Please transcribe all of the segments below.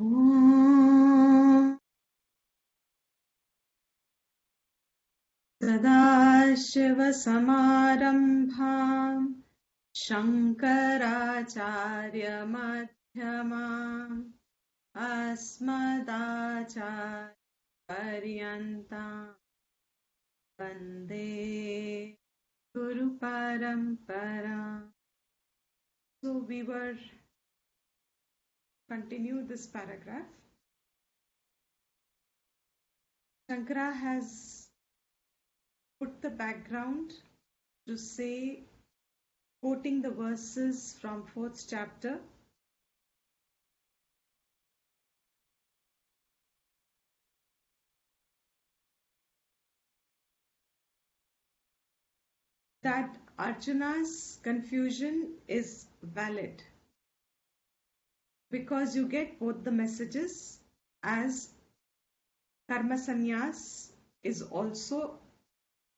ॐ सदाशिवसमारम्भाम् शङ्कराचार्यमध्यमाम् अस्मदाचार्यपर्यन्ताम् वन्दे गुरुपरम्पराम्. So we were continue this paragraph. Shankara has put the background to say, quoting the verses from 4th chapter, that Arjuna's confusion is valid because you get both the messages, as karma sannyas is also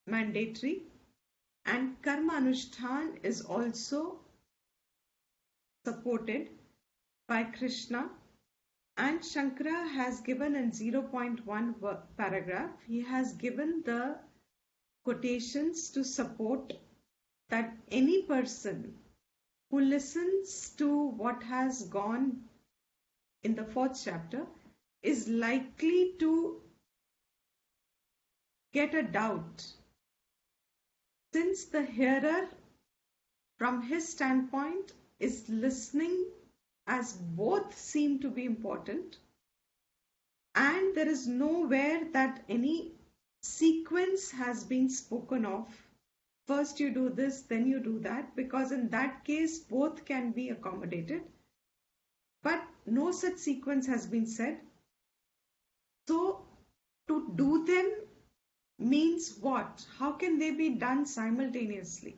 mandatory and karma anushtan is also supported by Krishna. And Shankara has given in 0.1 paragraph, he has given the quotations to support that any person who listens to what has gone in the 4th chapter is likely to get a doubt, since the hearer from his standpoint is listening, as both seem to be important, and there is nowhere that any sequence has been spoken of. First you do this, then you do that, because in that case both can be accommodated, but no such sequence has been said. So to do them means what? How can they be done simultaneously?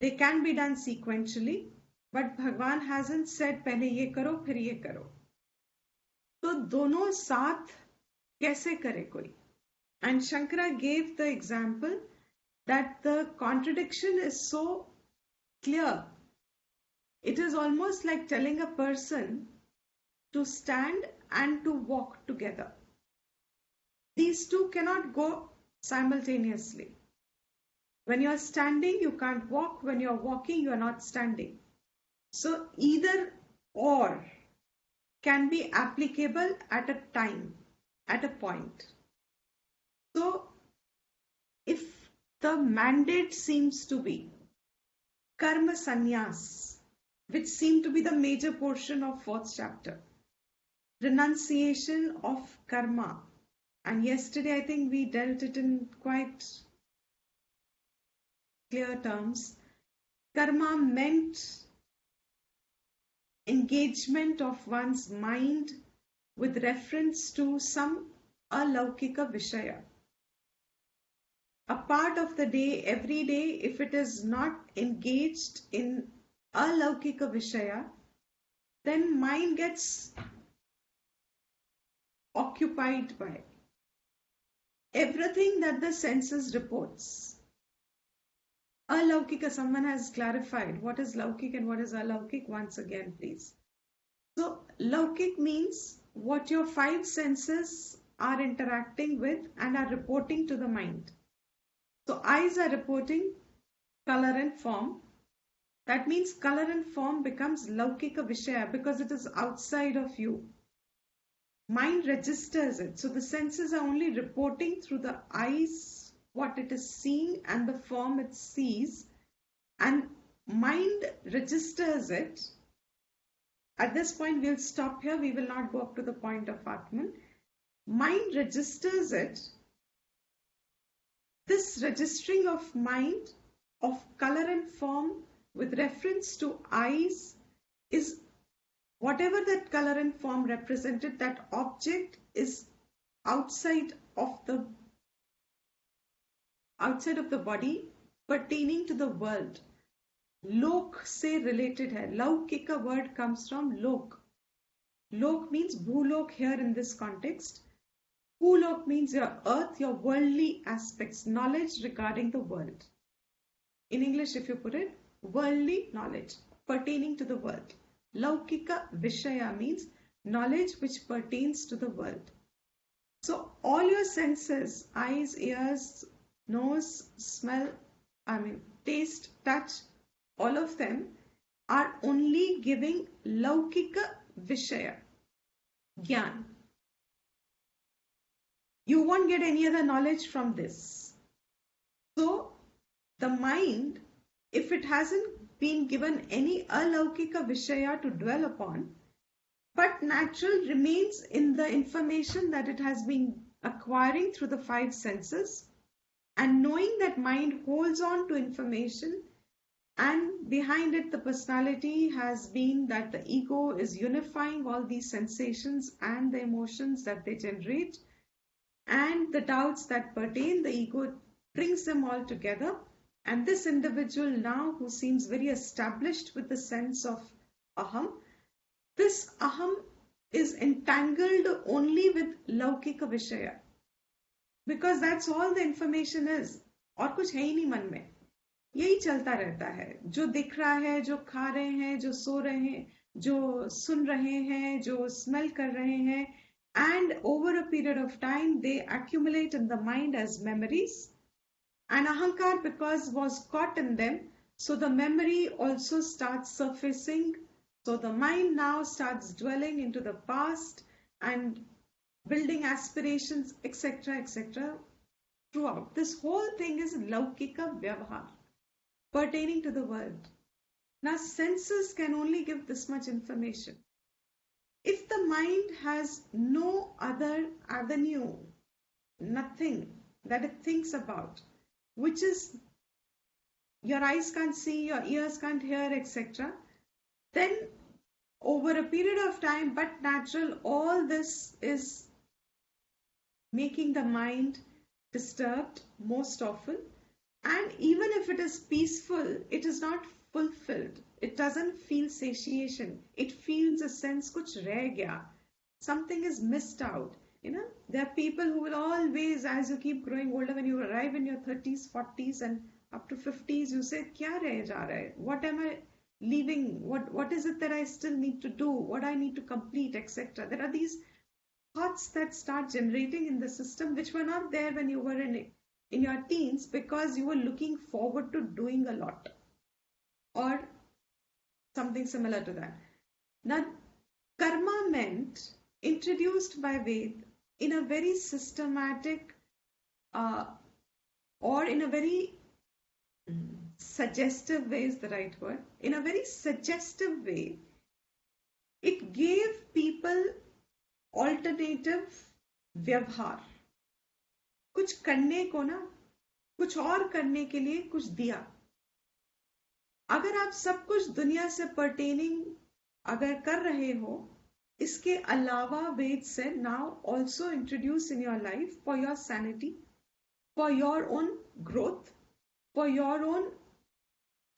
They can be done sequentially, but Bhagwan hasn't said पहले ये करो फिर ये करो. तो दोनों साथ कैसे करे कोई? And Shankara gave the example that the contradiction is so clear. It is almost like telling a person to stand and to walk together. These two cannot go simultaneously. When you are standing, you can't walk. When you are walking, you are not standing. So either or can be applicable at a time, at a point. So if the mandate seems to be karma sannyas, which seem to be the major portion of 4th chapter, renunciation of karma, and yesterday I think we dealt it in quite clear terms. Karma meant engagement of one's mind with reference to some alaukika vishaya. A part of the day, every day, if it is not engaged in alaukika vishaya, then mind gets occupied by everything that the senses reports. Alaukika, someone has clarified what is laukik and what is alaukik once again, please. So laukik means what your 5 senses are interacting with and are reporting to the mind. So eyes are reporting color and form. That means color and form becomes laukika vishaya because it is outside of you. Mind registers it. So the senses are only reporting through the eyes what it is seeing and the form it sees, and mind registers it. At this point we'll stop here. We will not go up to the point of Atman. Mind registers it. This registering of mind of color and form with reference to eyes is whatever that color and form represented, that object is outside of the body, pertaining to the world. Lok se related hai. Laukika word comes from lok. Lok means bhulok here in this context. Bhulok means your earth, your worldly aspects, knowledge regarding the world. In English, if you put it, worldly knowledge pertaining to the world. Laukika vishaya means knowledge which pertains to the world. So all your senses, eyes, ears, nose, smell, taste, touch, all of them are only giving laukika vishaya, gyan. You won't get any other knowledge from this. So the mind, if it hasn't been given any alaukika vishaya to dwell upon, but natural remains in the information that it has been acquiring through the five senses, and knowing that mind holds on to information, and behind it the personality has been that the ego is unifying all these sensations and the emotions that they generate, and the doubts that pertain, the ego brings them all together. And this individual now, who seems very established with the sense of aham, this aham is entangled only with laukika vishaya, because that's all the information is. और कुछ है ही नहीं मन में, यही चलता रहता है. जो दिख रहा है, जो खा रहे हैं, जो सो रहे हैं, जो सुन रहे हैं, जो स्मेल कर रहे हैं, and over a period of time they accumulate in the mind as memories, and ahankar, because was caught in them, so the memory also starts surfacing. So the mind now starts dwelling into the past and building aspirations, etc., etc. throughout. This whole thing is laukika vyavahar, pertaining to the world. Now senses can only give this much information. If the mind has no other avenue, nothing that it thinks about, which is your eyes can't see, your ears can't hear, etc., then over a period of time, but natural, all this is making the mind disturbed most often. And even if it is peaceful, it is not fulfilled. It doesn't feel satiation. It feels a sense kuch reh gaya. Something is missed out. There are people who will always, as you keep growing older, when you arrive in your 30s, 40s and up to 50s, you say, kya reh ja raha hai? What am I leaving? What is it that I still need to do? What I need to complete, etc. There are these thoughts that start generating in the system, which were not there when you were in your teens, because you were looking forward to doing a lot or something similar to that. Now, karma meant introduced by Ved in a very systematic or in a very suggestive way is the right word. In a very suggestive way, it gave people alternative व्यवहार. कुछ करने को ना, कुछ और करने के लिए कुछ दिया. अगर आप सब कुछ दुनिया से pertaining अगर कर रहे हो, इसके अलावा वेद से now also introduce in your life for your sanity, for your own growth, for your own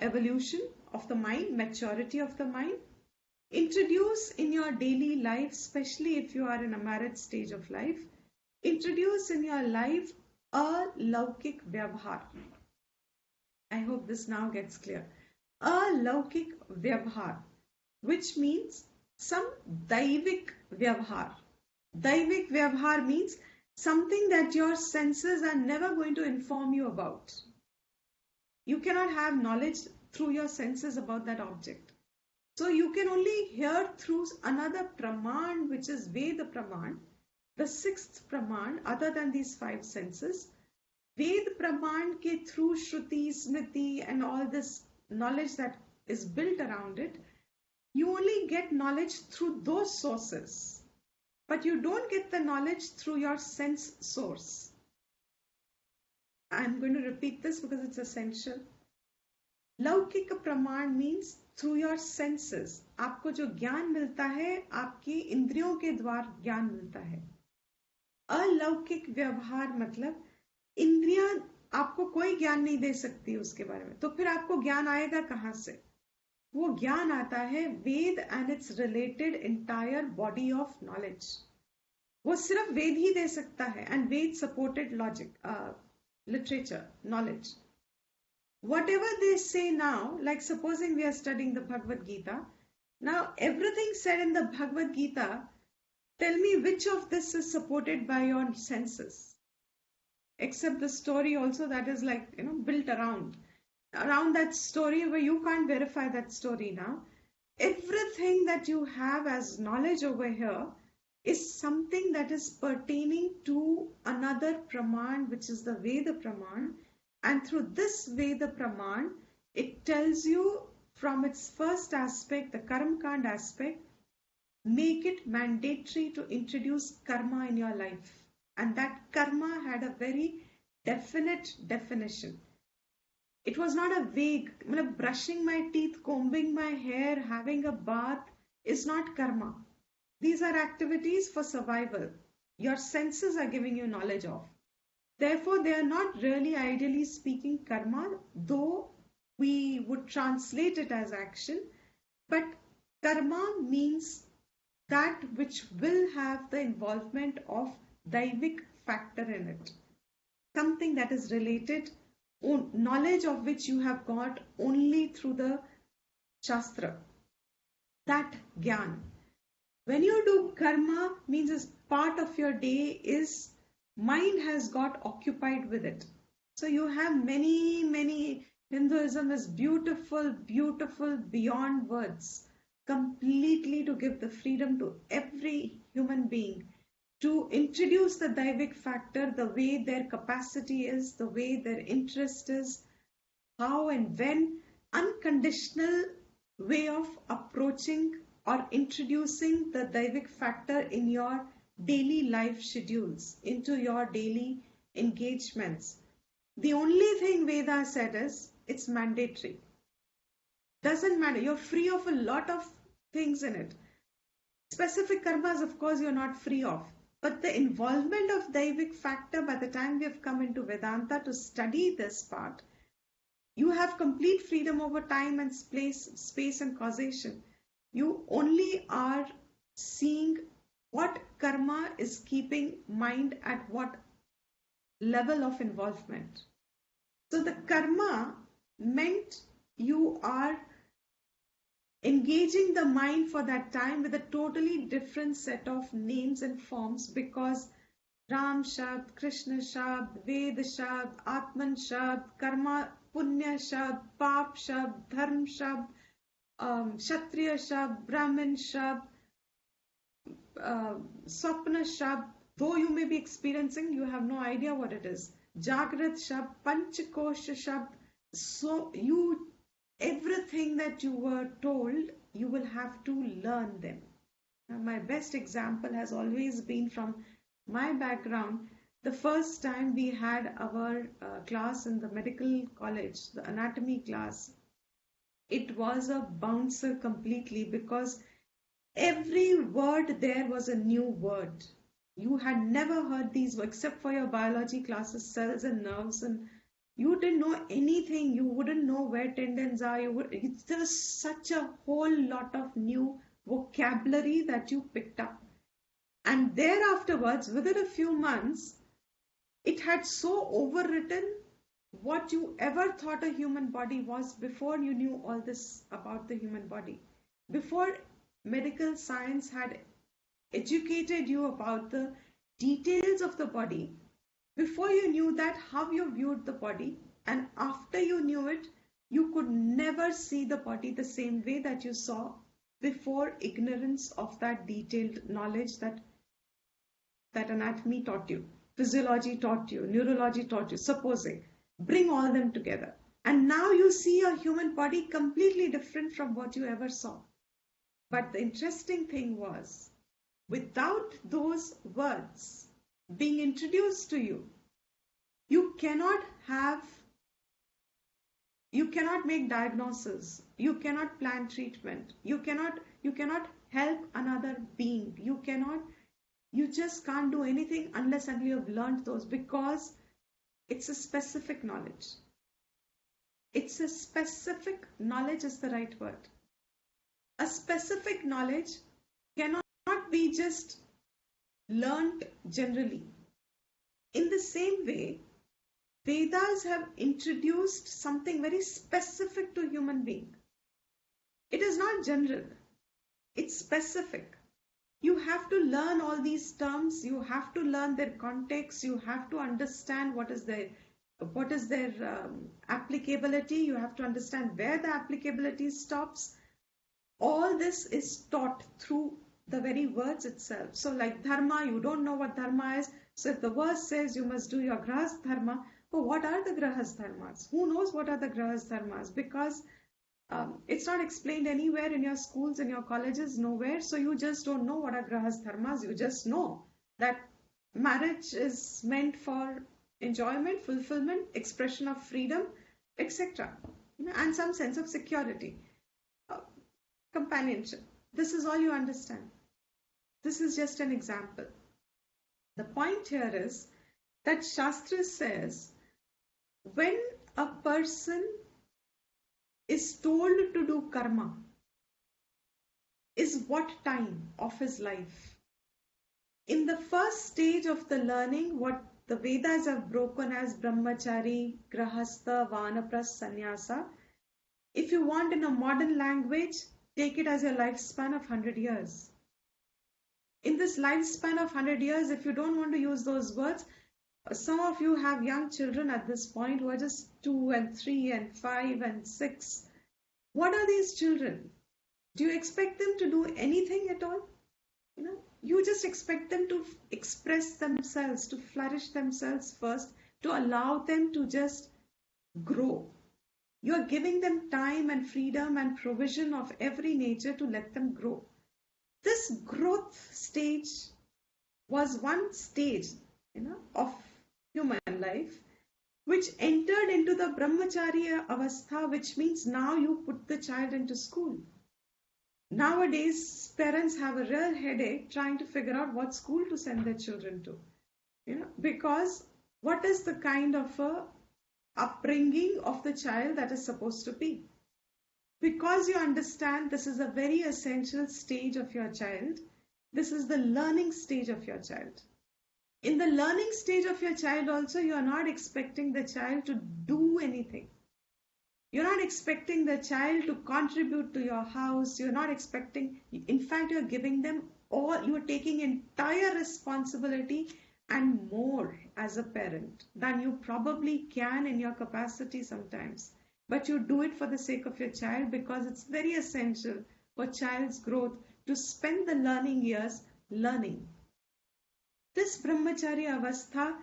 evolution of the mind, maturity of the mind. Introduce in your daily life, especially if you are in a married stage of life, introduce in your life a laukik vyavahar. I hope this now gets clear. A laukik vyavahar, which means some daivik vyavahar. Daivik vyavahar means something that your senses are never going to inform you about. You cannot have knowledge through your senses about that object. So you can only hear through another praman, which is Veda praman, the sixth praman, other than these five senses. Veda praman ke through Shruti, Smriti and all this knowledge that is built around it, you only get knowledge through those sources. But you don't get the knowledge through your sense source. I'm going to repeat this because it's essential. Laukika praman means through your senses. आपको जो ज्ञान मिलता है, आपकी इंद्रियों के द्वार ज्ञान मिलता है. अलौकिक व्यवहार मतलब इंद्रियां आपको कोई ज्ञान नहीं दे सकती उसके बारे में. तो फिर आपको ज्ञान आएगा कहां से? वो ज्ञान आता है Veda and its related entire body of knowledge. वो सिर्फ वेद ही दे सकता है, and Veda supported logic, literature, knowledge. Whatever they say now, like supposing we are studying the Bhagavad Gita, now everything said in the Bhagavad Gita Tell me which of this is supported by your senses, except the story also that is like, built around that story where you can't verify that story now. Everything that you have as knowledge over here is something that is pertaining to another Praman, which is the Veda Praman. And through this Veda Praman, it tells you from its first aspect, the Karmakand aspect, make it mandatory to introduce karma in your life. And that karma had a very definite definition. It was not a vague, brushing my teeth, combing my hair, having a bath is not karma. These are activities for survival. Your senses are giving you knowledge of. Therefore, they are not really, ideally speaking, karma, though we would translate it as action. But karma means that which will have the involvement of Daivik factor in it. Something that is related, knowledge of which you have got only through the Shastra. That Gyan. When you do karma, means as part of your day is mind has got occupied with it. So you have many, Hinduism is beautiful, beautiful beyond words, completely to give the freedom to every human being to introduce the Daivik factor, the way their capacity is, the way their interest is, how and when, unconditional way of approaching or introducing the Daivik factor in your daily life schedules, into your daily engagements. The only thing Veda said is it's mandatory. Doesn't matter. You're free of a lot of things in it. Specific karmas, of course, you're not free of. But the involvement of Daivik factor, by the time we have come into Vedanta to study this part, you have complete freedom over time and space and causation. You only are seeing what karma is keeping mind at what level of involvement. So the karma meant you are engaging the mind for that time with a totally different set of names and forms, because Ram Shabd, Krishna Shabd, Ved Shabd, Atman Shabd, Karma, Punya Shabd, Pap Shabd, Dharm Shabd, Kshatriya Shabd, Brahmin Shabd, Swapna Shabd, though you may be experiencing, you have no idea what it is. Jagrat Shabd, Panchakosha Shabd. So everything that you were told, you will have to learn them. Now, my best example has always been from my background. The first time we had our class in the medical college, the anatomy class, it was a bouncer completely, because every word there was a new word. You had never heard these words except for your biology classes, cells and nerves, and you didn't know anything. You wouldn't know where tendons are. There was such a whole lot of new vocabulary that you picked up. And thereafterwards, within a few months, it had so overwritten what you ever thought a human body was before you knew all this about the human body. Before medical science had educated you about the details of the body, before you knew that, how you viewed the body, and after you knew it, you could never see the body the same way that you saw before ignorance of that detailed knowledge that anatomy taught you, physiology taught you, neurology taught you, supposing. Bring all them together. And now you see a human body completely different from what you ever saw. But the interesting thing was, without those words being introduced to you, you cannot make diagnosis, you cannot plan treatment, you cannot help another being, you just can't do anything unless and you have learned those, because it's a specific knowledge. It's a specific knowledge is the right word. A specific knowledge cannot be just learnt generally. In the same way, Vedas have introduced something very specific to human being. It is not general, it's specific. You have to learn all these terms, you have to learn their context, you have to understand what is their applicability, you have to understand where the applicability stops. All this is taught through the very words itself. So like dharma, you don't know what dharma is. So if the verse says you must do your grahas dharma, but what are the grahas dharmas? Who knows what are the grahas dharmas? Because it's not explained anywhere in your schools, in your colleges, nowhere. So you just don't know what are grahas dharmas. You just know that marriage is meant for enjoyment, fulfillment, expression of freedom, etc. And some sense of security, uh, companionship. This is all you understand. This is just an example. The point here is that Shastra says when a person is told to do karma, is what time of his life? In the first stage of the learning, what the Vedas have broken as brahmachari, grahastha, vanapras, sannyasa, if you want in a modern language, take it as a lifespan of 100 years. In this lifespan of 100 years, if you don't want to use those words, some of you have young children at this point who are just 2 and 3 and 5 and 6. What are these children? Do you expect them to do anything at all? You just expect them to express themselves, to flourish themselves first, to allow them to just grow. You're giving them time and freedom and provision of every nature to let them grow. This growth stage was one stage, of human life, which entered into the brahmacharya avastha, which means now you put the child into school. Nowadays, parents have a real headache trying to figure out what school to send their children to, because what is the kind of a upbringing of the child that is supposed to be? Because you understand this is a very essential stage of your child. This is the learning stage of your child. In the learning stage of your child also, you are not expecting the child to do anything. You're not expecting the child to contribute to your house. You're not expecting, in fact, you're giving them all, you're taking entire responsibility and more as a parent than you probably can in your capacity sometimes. But you do it for the sake of your child because it's very essential for child's growth to spend the learning years learning. This brahmacharya avastha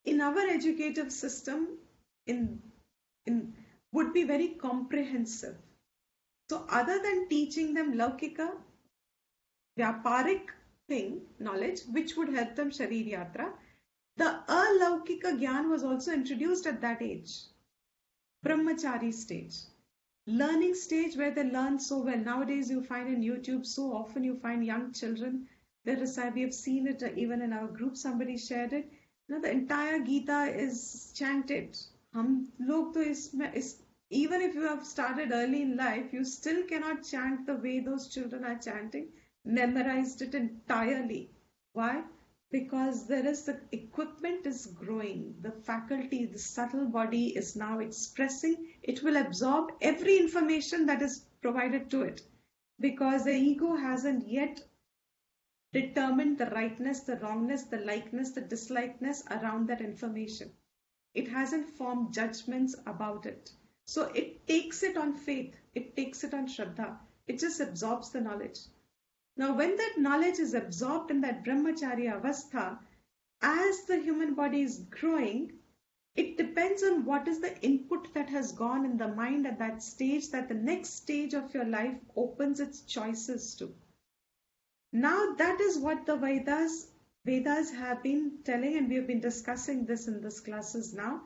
in our educative system in would be very comprehensive. So other than teaching them laukika, vyaparik thing, knowledge, which would help them sharir yatra, the alaukika gyan was also introduced at that age. Brahmachari stage. Learning stage where they learn so well. Nowadays you find in YouTube, so often you find young children, they recite, we have seen it even in our group, somebody shared it. The entire Gita is chanted. हम लोग तो इसमें even if you have started early in life, you still cannot chant the way those children are chanting, memorized it entirely. Why? Because there is the equipment is growing, the faculty, the subtle body is now expressing, it will absorb every information that is provided to it because the ego hasn't yet determined the rightness, the wrongness, the likeness, the dislikeness around that information. It hasn't formed judgments about it. So it takes it on faith, it takes it on Shraddha, it just absorbs the knowledge. Now when that knowledge is absorbed in that brahmacharya avastha, as the human body is growing, it depends on what is the input that has gone in the mind at that stage that the next stage of your life opens its choices to. Now that is what the Vedas have been telling, and we have been discussing this in these classes now.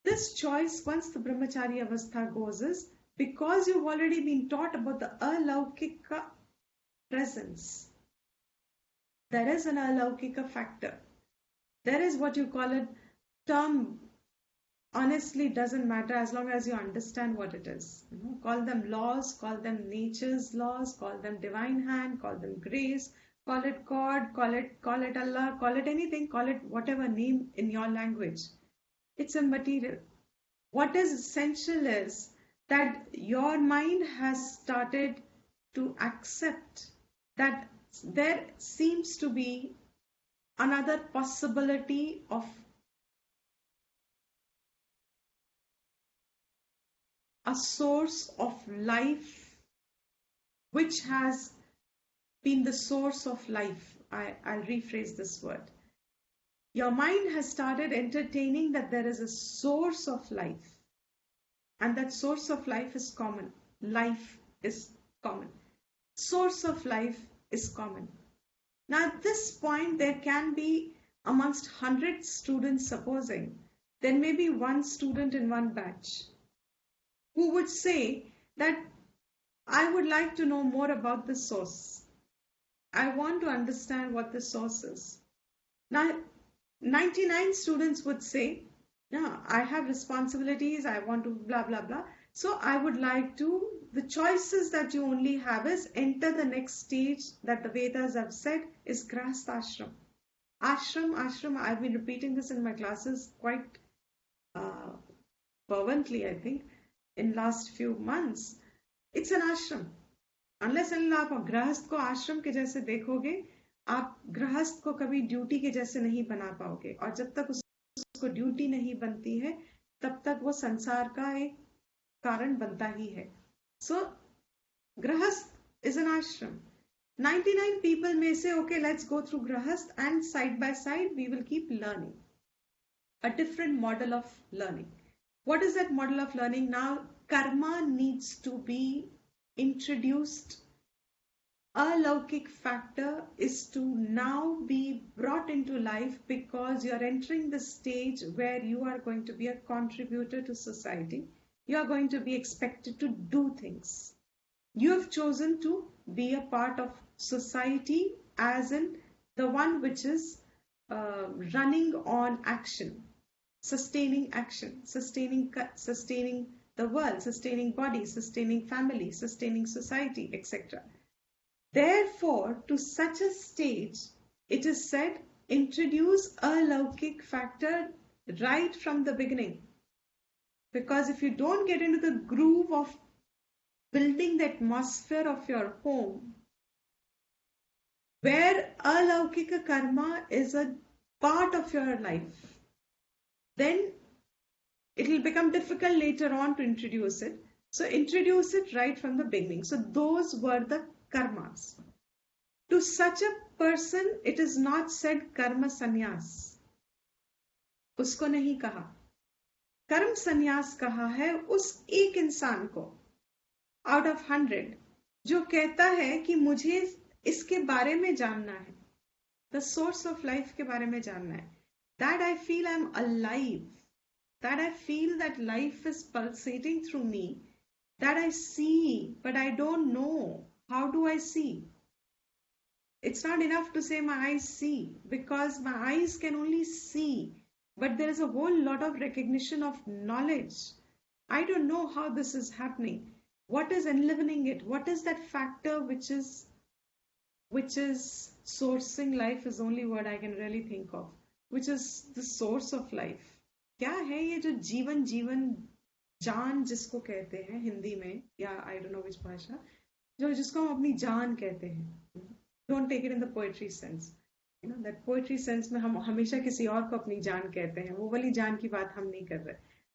This choice, once the brahmacharya avastha goes, is because you've already been taught about the alaukika presence. There is an alaukika factor. There is what you call it, term honestly doesn't matter as long as you understand what it is. Call them laws, call them nature's laws, call them divine hand, call them grace, call it God, call it Allah, call it anything, call it whatever name in your language. It's immaterial. What is essential is that your mind has started to accept that there seems to be another possibility of a source of life which has been the source of life. I'll rephrase this word. Your mind has started entertaining that there is a source of life, and that source of life is common. Life is common. Source of life is common. Now, at this point, there can be amongst 100 students, supposing, there may be one student in one batch who would say that I would like to know more about the source. I want to understand what the source is. Now, 99 students would say, yeah, I have responsibilities, I want to blah, blah, blah. So I would like to, the choices that you only have is enter the next stage that the Vedas have said is Grahastha Ashram. Ashram, I've been repeating this in my classes quite fervently, I think, in last few months. It's an ashram. Unless until आप गृहस्थ को आश्रम के जैसे देखोगे, आप गृहस्थ को कभी ड्यूटी के जैसे नहीं बना पाओगे, और जब तक उसको ड्यूटी नहीं बनती है तब तक वो संसार का एक कारण बनता ही है. So गृहस्थ is an ashram. 99 people may say, okay, let's go through grahasth, and side by side we will keep learning a different model of learning. What is that model of learning? Now karma needs to be introduced. Alaukik factor is to now be brought into life, because you are entering the stage where you are going to be a contributor to society. You are going to be expected to do things. You have chosen to be a part of society, as in the one which is running on action, sustaining action, sustaining the world, sustaining body, sustaining family, sustaining society, etc. Therefore, to such a stage, it is said, introduce a Laukik factor right from the beginning. Because if you don't get into the groove of building the atmosphere of your home, where alaukika karma is a part of your life, then it will become difficult later on to introduce it. So introduce it right from the beginning. So those were the karmas. To such a person, it is not said karma sannyas. Usko nahi kaha. कर्म संन्यास कहा है उस एक इंसान को out of 100 जो कहता है कि मुझे इसके बारे में जानना है, the source of life के बारे में जानना है, that I feel I'm alive, that I feel that life is pulsating through me, that I see but I don't know how do I see. It's not enough to say my eyes see, because my eyes can only see, but there is a whole lot of recognition of knowledge. I don't know how this is happening. What is enlivening it? What is that factor which is sourcing life is only word I can really think of, which is the source of life. क्या है ये जो जीवन जान जिसको कहते हैं हिंदी में, या I don't know which भाषा, जिसको हम अपनी जान कहते हैं. Don't take it in the poetry sense. You know, that poetry sense में हम हमेशा किसी और को अपनी जान कहते हैं. वो वाली जान की बात हम नहीं कर रहे.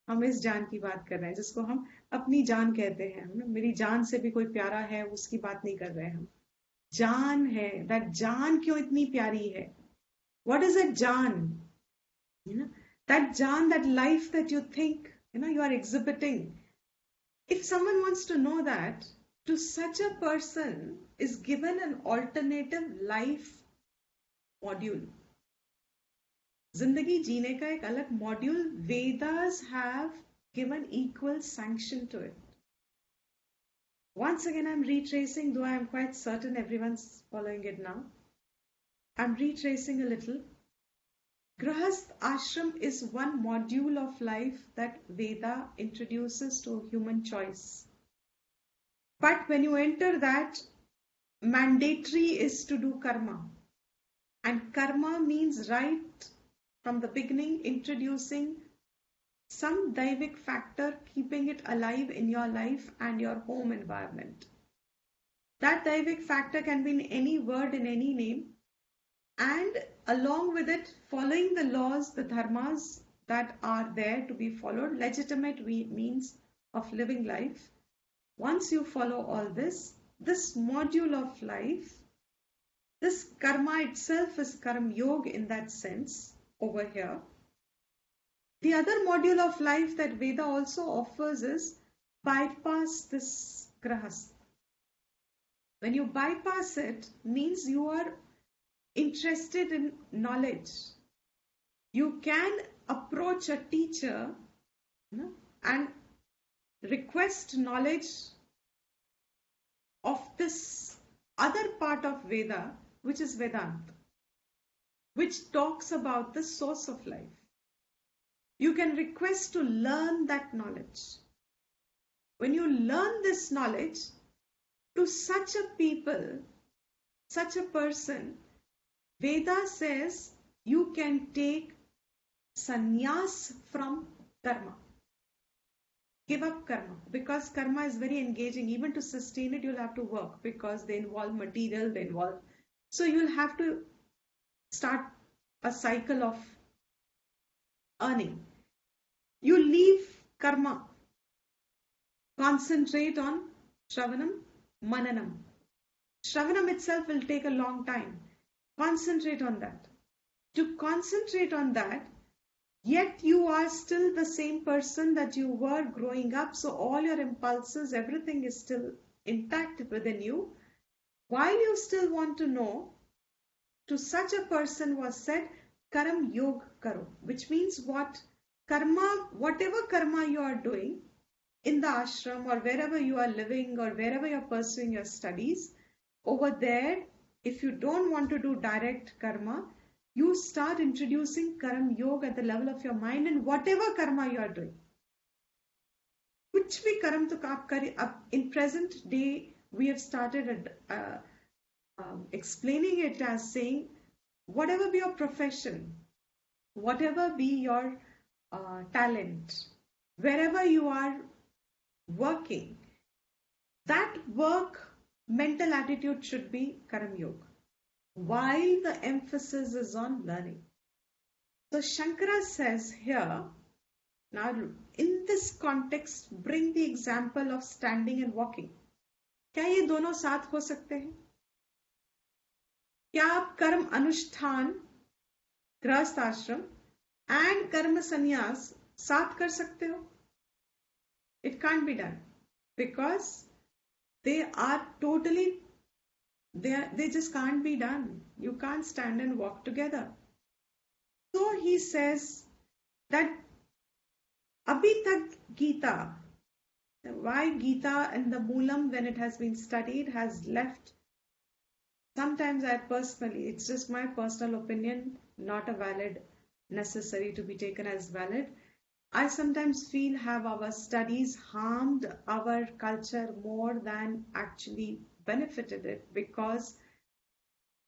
हम इस जान की बात कर रहे हैं जिसको हम अपनी जान कहते हैं. मेरी जान से भी कोई प्यारा है, उसकी बात नहीं कर रहे हैं हम. जान है, that जान क्यों इतनी प्यारी है? What is that जान? You know, that जान, that life that you think, you are exhibiting. If someone wants to know that, to such a person is given an alternative life module. जिंदगी जीने का एक अलग module Vedas have given equal sanction to it. Once again, I'm retracing, though I am quite certain everyone's following it now. I'm retracing a little. Grahasth Ashram is one module of life that Veda introduces to human choice. But when you enter that, mandatory is to do karma. And karma means right from the beginning introducing some Daivik factor, keeping it alive in your life and your home environment. That Daivik factor can be in any word, in any name, and along with it, following the laws, the dharmas that are there to be followed, legitimate means of living life. Once you follow all this module of life, this karma itself is karma yoga in that sense over here. The other module of life that Veda also offers is bypass this grahastha. When you bypass it, means you are interested in knowledge. You can approach a teacher and request knowledge of this other part of Veda, which is Vedanta, which talks about the source of life. You can request to learn that knowledge. When you learn this knowledge, to such a people, such a person, Veda says you can take sannyas from karma. Give up karma, because karma is very engaging. Even to sustain it, you'll have to work, because they involve material, they involve. So you'll have to start a cycle of earning. You leave karma. Concentrate on Shravanam, Mananam. Shravanam itself will take a long time. Concentrate on that. To concentrate on that, yet you are still the same person that you were growing up. So all your impulses, everything is still intact within you. While you still want to know, to such a person was said, Karam Yog Karo, which means what? Karma, whatever karma you are doing in the ashram or wherever you are living or wherever you're pursuing your studies, over there, if you don't want to do direct karma, you start introducing Karam Yoga at the level of your mind in whatever karma you are doing. Kuch bhi karam to aap kare. In present day, we have started explaining it as saying, whatever be your profession, whatever be your talent, wherever you are working, that work mental attitude should be Karam Yoga, while the emphasis is on learning. So Shankara says here, now in this context, bring the example of standing and walking. क्या ये दोनों साथ हो सकते हैं? क्या आप कर्म अनुष्ठान, गृहस्थ आश्रम and कर्म संन्यास साथ कर सकते हो? It can't be done, because they are totally, they just can't be done. You can't stand and walk together. So he says that abhi tak Gita, why Gita and the Moolam, when it has been studied, has left. Sometimes I personally, it's just my personal opinion, not a valid, necessary to be taken as valid. I sometimes feel have our studies harmed our culture more than actually benefited it, because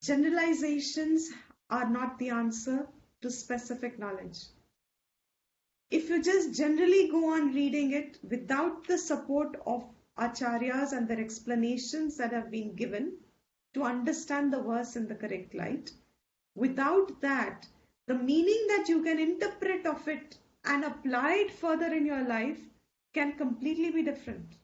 generalizations are not the answer to specific knowledge. If you just generally go on reading it without the support of acharyas and their explanations that have been given to understand the verse in the correct light, without that, the meaning that you can interpret of it and apply it further in your life can completely be different.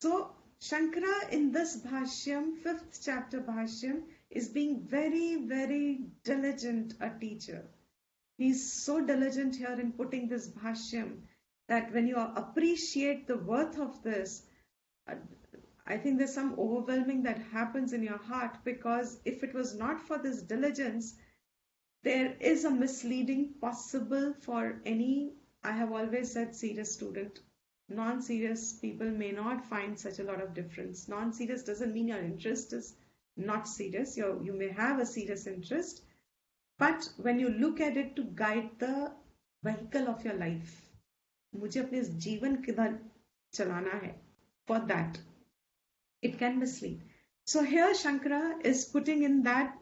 So Shankara in this Bhashyam, 5th chapter Bhashyam, is being very, very diligent a teacher. He's so diligent here in putting this Bhashyam that when you appreciate the worth of this, I think there's some overwhelming that happens in your heart, because if it was not for this diligence, there is a misleading possible for any, I have always said, serious student. Non-serious people may not find such a lot of difference. Non-serious doesn't mean your interest is not serious. You may have a serious interest, but when you look at it to guide the vehicle of your life, मुझे अपने जीवन किधर चलाना है, for that, it can mislead. So here Shankara is putting in that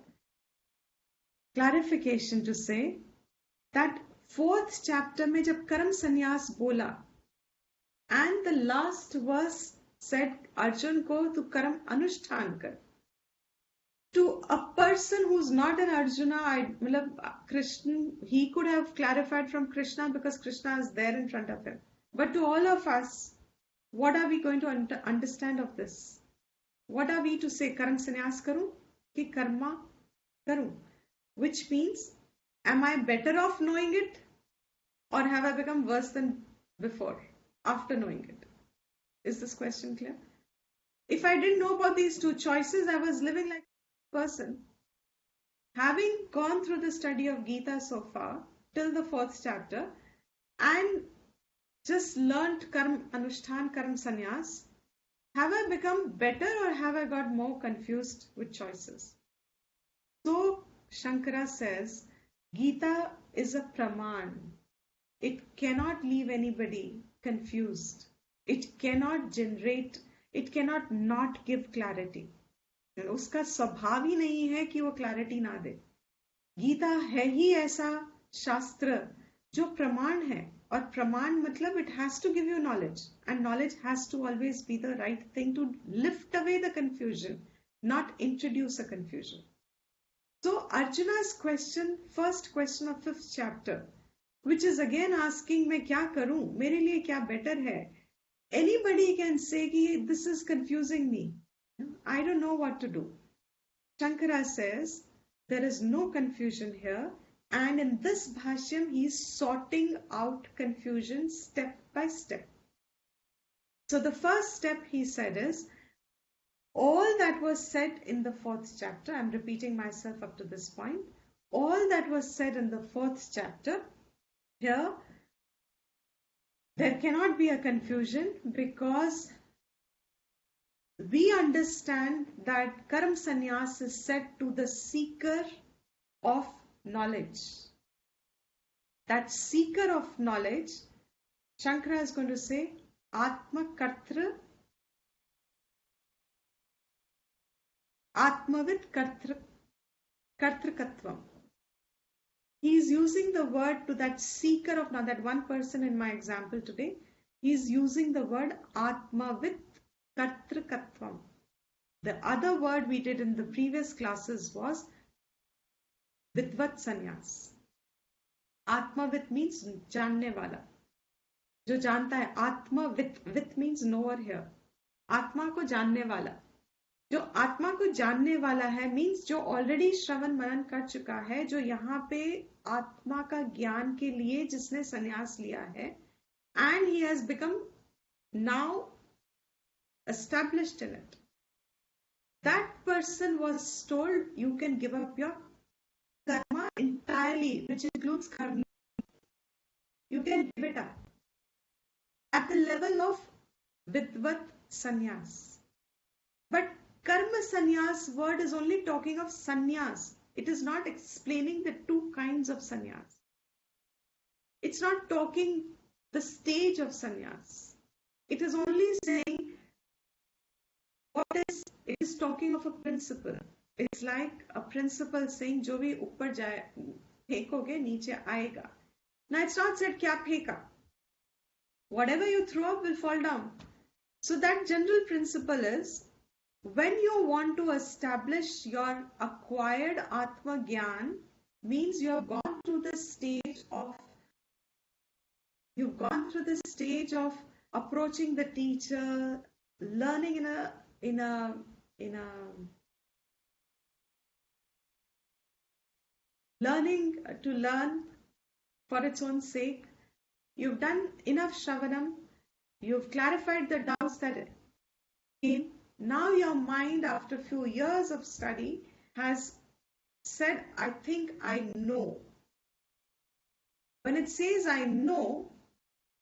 clarification to say that 4th chapter में जब कर्म संन्यास बोला and the last verse said Arjun को तू कर्म अनुष्ठान कर. To a person who's not an Arjuna, Krishna, he could have clarified from Krishna because Krishna is there in front of him. But to all of us, what are we going to understand of this? What are we to say? Karam sannyas karu ki karma karu? Which means, am I better off knowing it, or have I become worse than before after knowing it? Is this question clear? If I didn't know about these two choices, I was living like a person. Having gone through the study of Gita so far, till the 4th chapter, and just learnt karma anushtan, karma sannyas, have I become better or have I got more confused with choices? So Shankara says, Gita is a praman. It cannot leave anybody confused. It cannot not give clarity. उसका स्वभाव ही नहीं है कि वो clarity ना दे. गीता है ही ऐसा शास्त्र जो प्रमाण है, और प्रमाण मतलब it has to give you knowledge, and knowledge has to always be the right thing to lift away the confusion, not introduce a confusion. So Arjuna's question, first question of 5th chapter, which is again asking मैं क्या करूं, मेरे लिए क्या better है. Anybody can say कि this is confusing me. I don't know what to do. Shankara says there is no confusion here, and in this bhashyam he is sorting out confusion step by step. So the first step he said is, all that was said in the 4th chapter, I'm repeating myself up to this point, all that was said in the 4th chapter, here there cannot be a confusion because we understand that Karam Sannyas is said to the seeker of knowledge. That seeker of knowledge, Shankara is going to say, Atma Kartra, Atmavit Kartrakatvam. He is using the word to that seeker of knowledge, that one person in my example today, he is using the word Atmavit Kartrakatvam. The other word we did in the previous classes was Vidvat Sannyas. Atmavit means जानने वाला, जो जानता है. Atmavit means knower here. आत्मा को जानने वाला, जो आत्मा को जानने वाला है means जो already श्रवण मनन कर चुका है, जो यहाँ पे आत्मा का ज्ञान के लिए जिसने संन्यास लिया है, and he has become now established in it. That person was told, you can give up your karma entirely, which includes karma. You can give it up at the level of Vidvat Sannyas. But karma sannyas word is only talking of sannyas. It is not explaining the two kinds of sannyas. It's not talking the stage of sannyas. It is only saying it is talking of a principle. It's like a principle saying जो भी ऊपर जाए फेंकोगे नीचे आएगा. Now it's not said क्या फेंका. Whatever you throw up will fall down. So that general principle is, when you want to establish your acquired Atma Gyan, means you have gone through the stage of approaching the teacher, learning learning to learn for its own sake. You've done enough Shravanam. You've clarified the doubts that came. Now your mind, after a few years of study, has said, I think I know. When it says I know,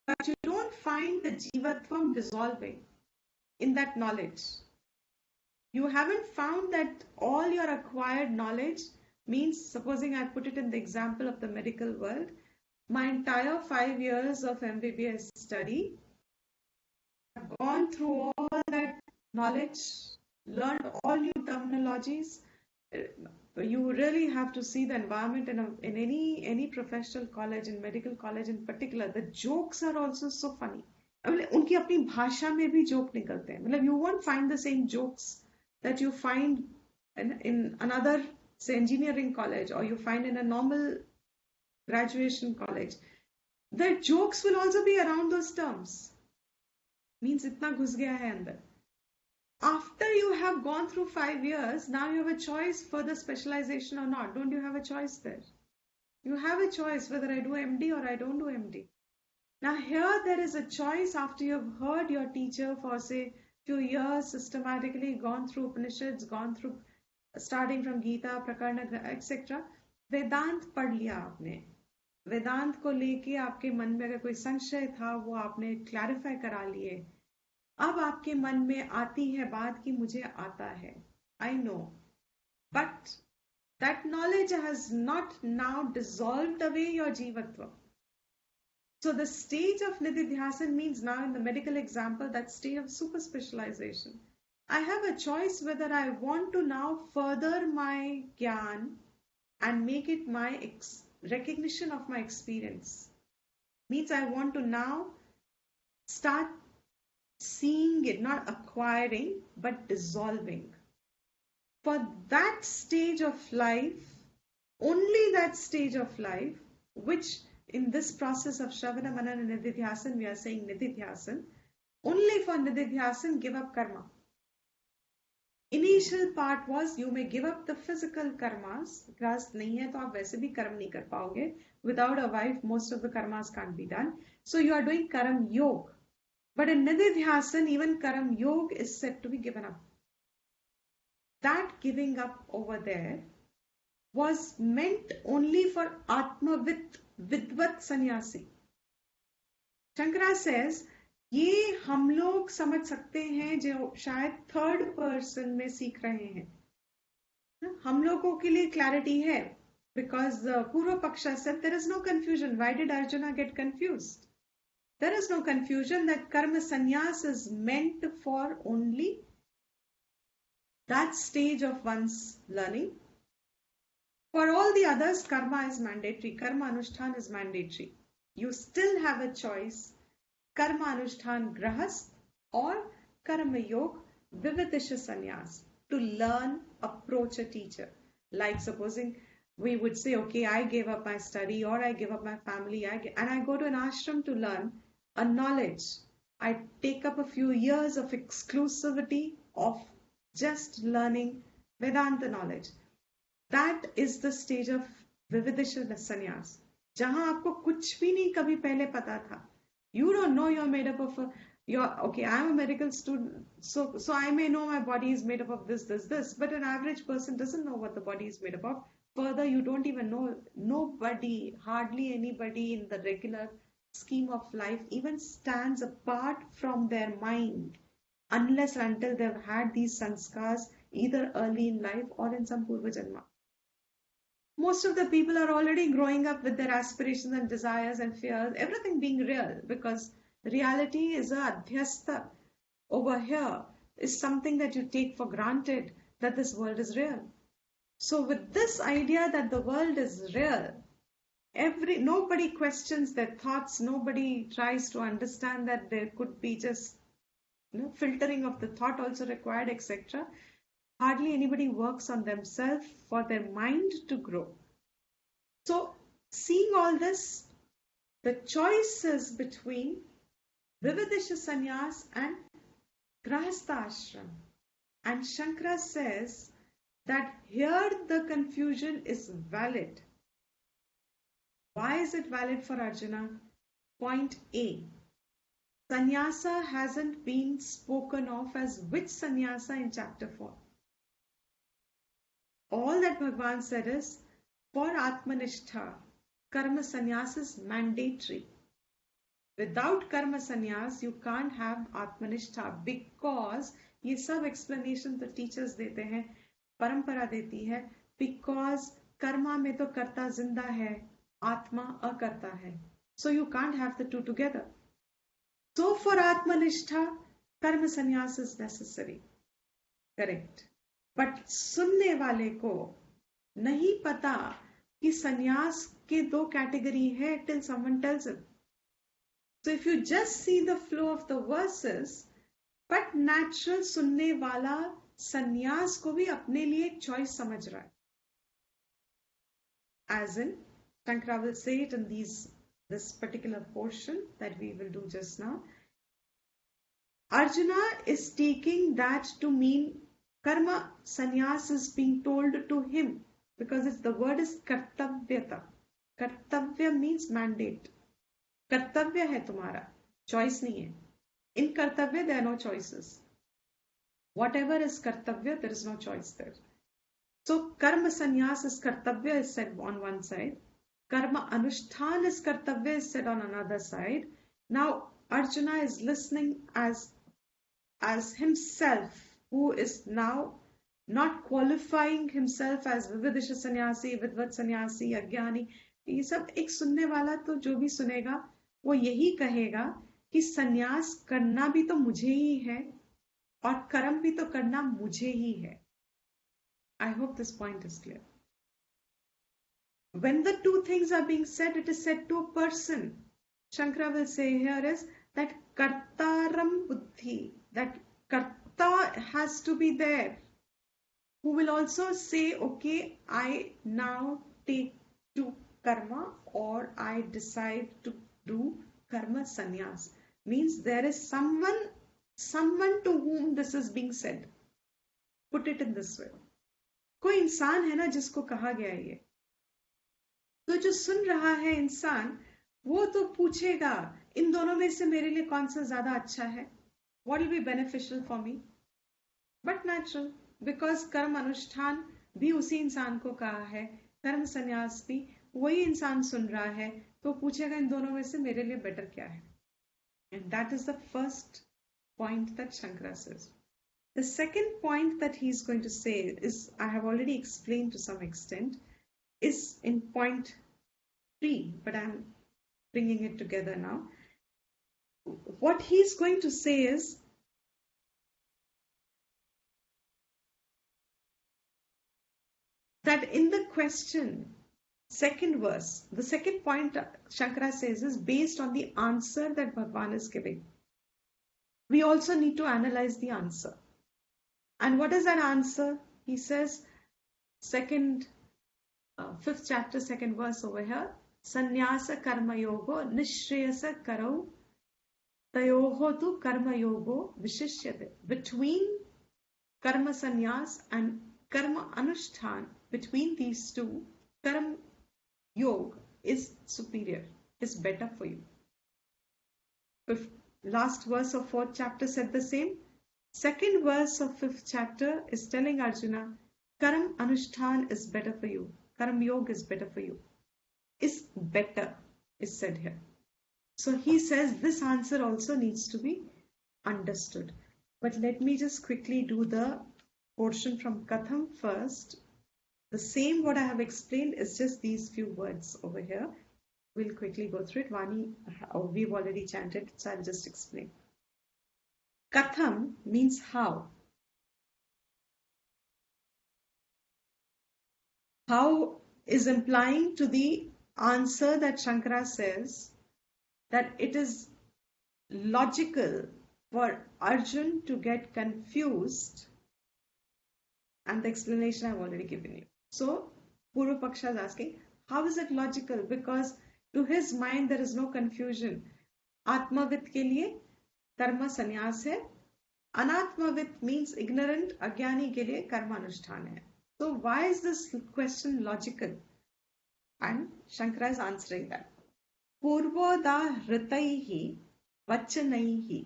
but you don't find the Jivatvam dissolving in that knowledge. You haven't found that all your acquired knowledge means, supposing I put it in the example of the medical world, my entire 5 years of MBBS study, I've gone through all that knowledge, learned all new terminologies. You really have to see the environment in any professional college, in medical college in particular. The jokes are also so funny. उनकी अपनी भाषा में भी joke निकलते हैं. मतलब you won't find the same jokes that you find in another, say, engineering college, or you find in a normal graduation college. The jokes will also be around those terms. Means इतना घुस गया है अंदर. After you have gone through 5 years, now you have a choice for the specialization or not. Don't you have a choice there? You have a choice whether I do MD or I don't do MD. Now here there is a choice after you have heard your teacher for, say, few years, systematically gone through Upanishads, gone through starting from Gita, Prakarana, etc. वेदांत पढ़ लिया आपने. वेदांत को लेके आपके मन में अगर कोई संशय था वो आपने क्लैरिफाई करा लिए. अब आपके मन में आती है बात कि मुझे आता है, I know, but that knowledge has not now dissolved away your jivatva. So the stage of nididhyasan means now in the medical example, that stage of super specialization. I have a choice whether I want to now further my gyan and make it my recognition of my experience. Means I want to now start seeing it, not acquiring, but dissolving. For that stage of life, only that stage of life, which in this process of Shravana, Manana, and Nididhyasan, we are saying Nididhyasan, only for Nididhyasan, give up karma. Initial part was you may give up the physical karmas. Grahast nahi hai, to aap वैसे भी कर्म नहीं कर पाओगे. Without a wife, most of the karmas can't be done. So you are doing karam yog. But in Nididhyasan, even karam yog is said to be given up. That giving up over there was meant only for Atmavit, Vidvat sannyasi. Shankara says, ये हम लोग समझ सकते हैं जो शायद third person में सीख रहे हैं. हम लोगों के लिए क्लैरिटी है, because Purva Paksha said there is no confusion. Why did Arjuna get confused? There is no confusion that karma sannyas is meant for only that stage of one's learning. For all the others, karma is mandatory. Karma Anushtan is mandatory. You still have a choice. Karma Anushtan Grahast or Karma Yog Vividisha Sannyas, to learn, approach a teacher. Like supposing we would say, okay, I gave up my study or I give up my family and I go to an ashram to learn a knowledge. I take up a few years of exclusivity of just learning Vedanta knowledge. That is the stage of Vividisha Sannyas. जहां आपको कुछ भी नहीं कभी पहले पता था. You don't know you're made up of okay, I'm a medical student, so I may know my body is made up of this, but an average person doesn't know what the body is made up of. Further, you don't even know, nobody, hardly anybody in the regular scheme of life even stands apart from their mind unless until they've had these sanskars either early in life or in some purva janma. Most of the people are already growing up with their aspirations and desires and fears, everything being real, because reality is a adhyasta. Over here is something that you take for granted, that this world is real. So with this idea that the world is real, nobody questions their thoughts, nobody tries to understand that there could be just filtering of the thought also required, etc. Hardly anybody works on themselves for their mind to grow. So, seeing all this, the choices between Vividisha Sannyas and Grahastha Ashram. And Shankara says that here the confusion is valid. Why is it valid for Arjuna? Point A. Sannyasa hasn't been spoken of as which sannyasa in chapter 4. All that Bhagavan said is, for Atmanishtha, Karma Sannyas is mandatory. Without Karma Sannyas, you can't have Atmanishtha, because ये सब explanation the teachers देते हैं, परंपरा देती है, because Karma में तो कर्ता जिंदा है, आत्मा अकर्ता है. So you can't have the two together. So for Atmanishtha, Karma Sannyas is necessary. Correct. But सुनने वाले को नहीं पता कि संन्यास के दो कैटेगरी है till someone tells him. So if you just see the flow of the verses, but natural सुनने वाला संन्यास को भी अपने लिए एक choice समझ रहा है. As in, Shankara will say it in this particular portion that we will do just now. Arjuna is taking that to mean karma sannyas is being told to him because the word is kartavyata. Kartavya means mandate. कर्तव्य है तुम्हारा, choice नहीं है. In kartavya there are no choices. Whatever is kartavya, there is no choice there. So karma sannyas is kartavya is said on one side. Karma anushtan is kartavya is said on another side. Now Arjuna is listening as himself, who is now not qualifying himself as vividisha sannyasi, vidvat sannyasi, अज्ञानी. ये सब एक सुनने वाला तो जो भी सुनेगा वो यही कहेगा कि संन्यास करना भी तो मुझे ही है और कर्म भी तो करना मुझे ही है. I hope this point is clear. When the two things are being said, it is said to a person. Shankara will say here is that kartaram buddhi, that karta has to be there, who will also say, okay, I now take to karma or I decide to do karma sannyas. Means there is someone to whom this is being said. Put it in this way. कोई इंसान है ना जिसको कहा गया है ये, तो जो सुन रहा है इंसान वो तो पूछेगा इन दोनों में से मेरे लिए कौन सा ज्यादा अच्छा है, what will be beneficial for me. But natural, because कर्म अनुष्ठान भी उसी इंसान को कहा है, कर्म संन्यास भी वही इंसान सुन रहा है, तो पूछेगा इन दोनों में से मेरे लिए बेटर क्या है. And that is the first point that Shankara says. The second point that he is going to say is, I have already explained to some extent, is in point 3, but I am bringing it together now. What he is going to say is that in the question, second verse, the second point Shankara says is based on the answer that Bhagavan is giving. We also need to analyze the answer. And what is that answer? He says, fifth chapter, second verse over here, Sannyasa karma yogo nishreyasa karau tayoho tu karma yogo vishishyate. Between karma sannyas and karma anushtan, between these two, karma yoga is superior, is better for you. If last verse of fourth chapter said the same. Second verse of fifth chapter is telling Arjuna, Karam Anushtan is better for you. Karam Yoga is better for you. Is better, is said here. So he says this answer also needs to be understood. But let me just quickly do the portion from Katham first. The same what I have explained is just these few words over here. We'll quickly go through it. Vani, we've already chanted, so I'll just explain. Katham means how. How is implying to the answer that Shankara says that it is logical for Arjun to get confused, and the explanation I've already given you. So Purva Paksha is asking, how is it logical? Because to his mind there is no confusion. Atmavit ke liye karma sannyas hai. Anatmavit means ignorant, agyani ke liye karma anushtan hai. So why is this question logical? And Shankara is answering that. Purvoda hritaihi vachanaihi.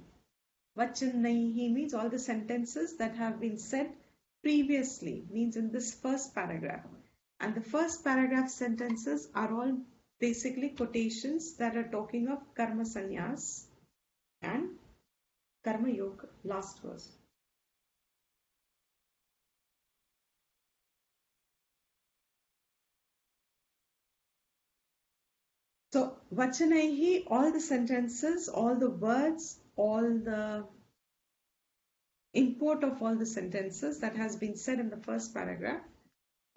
Vachanaihi means all the sentences that have been said previously, means in this first paragraph. And the first paragraph sentences are all basically quotations that are talking of karma sannyas and karma yoga, last verse. So vachanaihi, all the sentences, all the words, all the import of all the sentences that has been said in the first paragraph.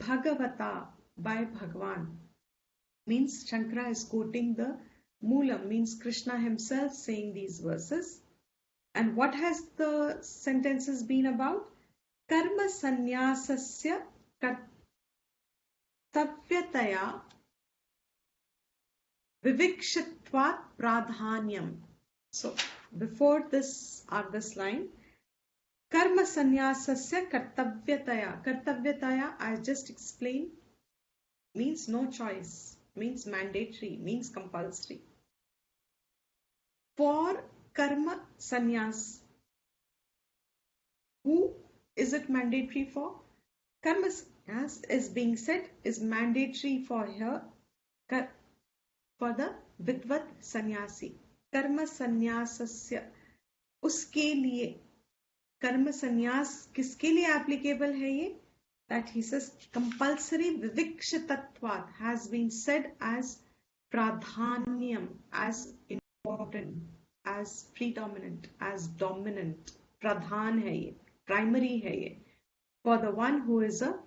Bhagavata, by Bhagwan, means Shankara is quoting the Moolam means Krishna himself saying these verses. And what has the sentences been about? Karma sannyasasya kartavyataya vivikshitvat pradhanyam. So before this line, karma sannyasasya kartavyataya. Kartavyataya, I just explained, means no choice, means mandatory, means compulsory. For karma sannyas, who is it mandatory for? Karma sannyas is being said is mandatory for here, for the vidvat sannyasi. Karma sannyasasya, उसके लिए, कर्म संन्यास किसके लिए applicable है ये? That he says compulsory vivikshitvatvat has been said as pradhanyam, as important, as predominant, as dominant. Pradhan hai ye, primary hai ye. For the one who is a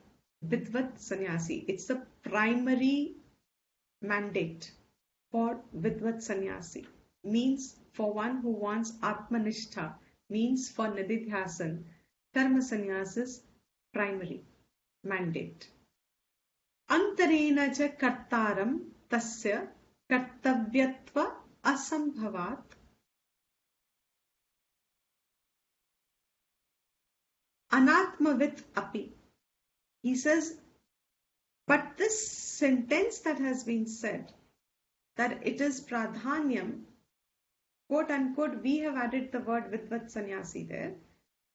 vidvat sannyasi, it's the primary mandate for vidvat sannyasi. Means for one who wants atmanishtha, means for nididhyasan, karma sannyas is primary mandate. Antarena cha kartaram tasya kartavyatva asambhavat anatmavit api. He says, but this sentence that has been said, that it is pradhanyam, quote unquote, we have added the word vidvat sannyasi there,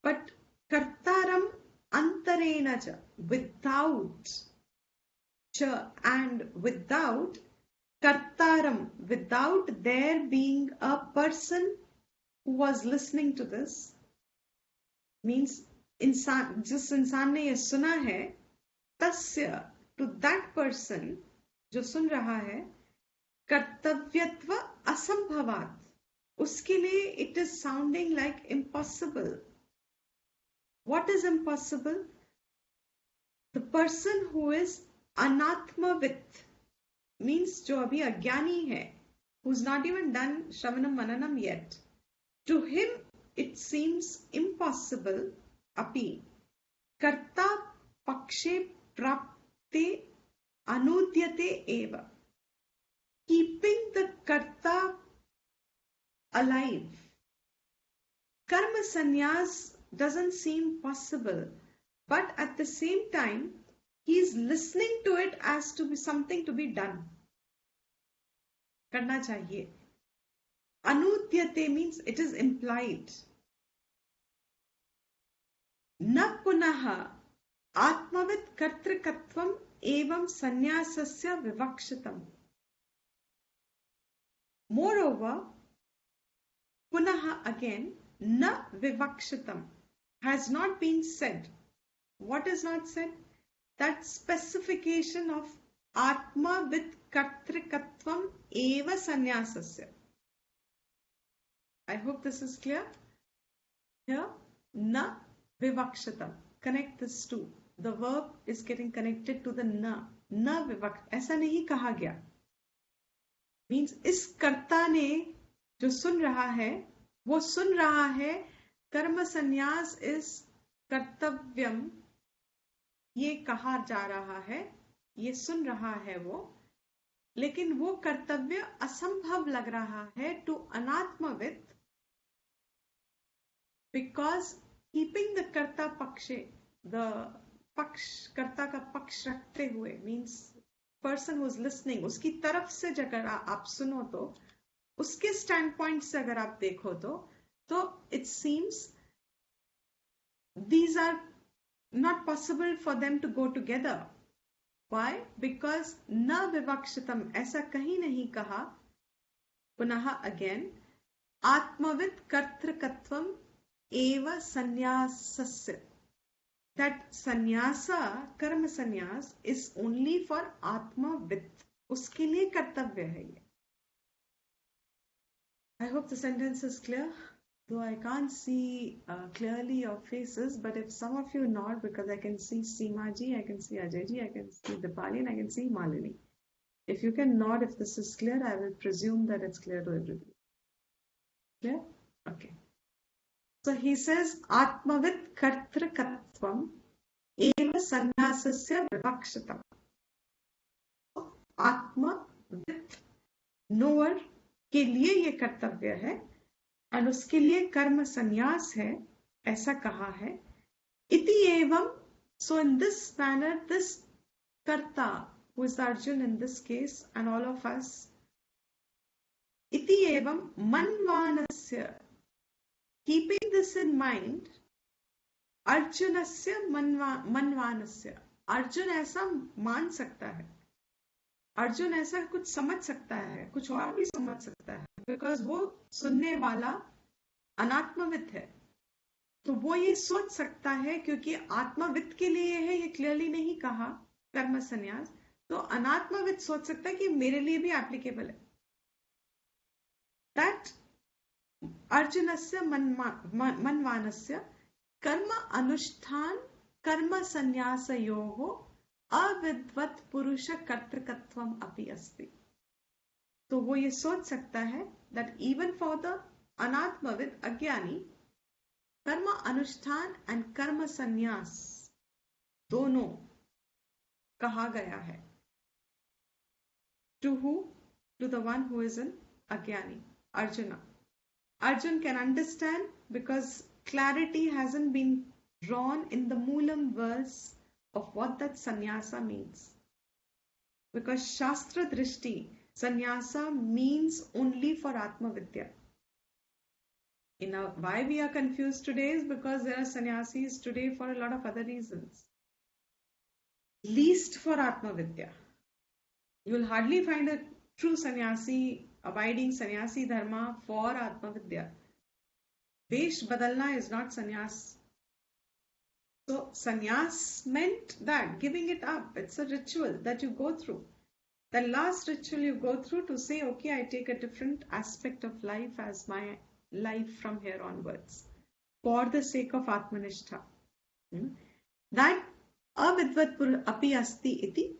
but kartaram antarena cha, without cha and without kartaram, without there being a person who was listening to this, means इंसान, जिस इंसान ने ये सुना है, तस्य, to that person जो सुन रहा है, कर्तव्यत्व असंभवात, उसके लिए it is sounding like impossible. What is impossible? The person who is anatmavit, means जो अभी अज्ञानी है, who's not even done shravanam mananam yet, to him it seems impossible, api, karta pakshe prapte anudyate eva, keeping the karta alive. Karma sannyas doesn't seem possible, but at the same time, he is listening to it as to be something to be done. Karna chahiye. Anudyate means it is implied. Na punaha atmavit kartrikatvam evam sannyasasya vivakshitam. Moreover, punaha again, na vivakshitam has not been said. What is not said? That specification of atma with kartrikatvam eva sannyasasya. I hope this is clear. Here, na vivakshitam. Connect this two. The verb is getting connected to the na. Na vivakt. ऐसा नहीं कहा गया. Means इस कर्ता ने जो सुन रहा है, वो सुन रहा है कर्म संन्यास इस कर्तव्यम, ये कहा जा रहा है, ये सुन रहा है वो, लेकिन वो कर्तव्य असंभव लग रहा है टू अनात्मवित, because keeping the कर्ता पक्षे, the पक्ष, कर्ता का पक्ष रखते हुए, means person who is listening, उसकी तरफ से अगर आप सुनो तो, उसके स्टैंड पॉइंट से अगर आप देखो तो it seems these are not possible for them to go together. Why? Because na vivakshitam, ऐसा कहीं नहीं कहा. पुनः again, आत्मविद कर्तृकत्वम eva sannyasasya. That sannyasa, karma sannyas, is only for atmavid. उसके लिए कर्तव्य है ये. I hope the sentence is clear. Though I can't see clearly your faces, but if some of you nod, because I can see Seema ji, I can see Ajay ji, I can see Dipali, and I can see Malini. If you can nod if this is clear, I will presume that it's clear to everybody. Clear? Okay. So he says, Atmavit Kartrakatvam eva sannyasasya vivakshatam. आत्मविद knower के लिए ये कर्तव्य है और उसके लिए कर्म संन्यास है, ऐसा कहा है. इति एवं, so in this manner, this karta, who is Arjun in this case, and all of us, iti evam manvanasya, keeping this in mind, अर्जुनस्य मनवानस्य, अर्जुन ऐसा मान सकता है, अर्जुन ऐसा कुछ समझ सकता है, कुछ और भी समझ सकता है, बिकॉज वो सुनने वाला अनात्मविद है. तो वो ये सोच सकता है, क्योंकि आत्मविद के लिए है, ये क्लियरली नहीं कहा कर्म संन्यास, तो अनात्मविद सोच सकता है कि मेरे लिए भी एप्लीकेबल है. दैट अर्जुनस्य मनवानस्य कर्म अनुष्ठान कर्म संन्यासयोः अविद्वत पुरुष कर्तृकत्वम अपि अस्ति. तो वो ये सोच सकता है that even for the अनात्मविद अज्ञानी, कर्म अनुष्ठान एंड कर्म संन्यास दोनों कहा गया है. To who? To the one who is an अज्ञानी, Arjuna. Arjun can understand because clarity hasn't been drawn in the Moolam verse of what that sannyasa means. Because Shastra Drishti, sannyasa means only for Atma Vidya. Why we are confused today is because there are sannyasis today for a lot of other reasons. Least for Atma Vidya. You will hardly find a true sannyasi, abiding sannyasi dharma for Atma Vidya. Vesh badalna is not sannyas. So sannyas meant that, giving it up. It's a ritual that you go through. The last ritual you go through to say, okay, I take a different aspect of life as my life from here onwards, for the sake of Atmanishtha. That avidvat api asti iti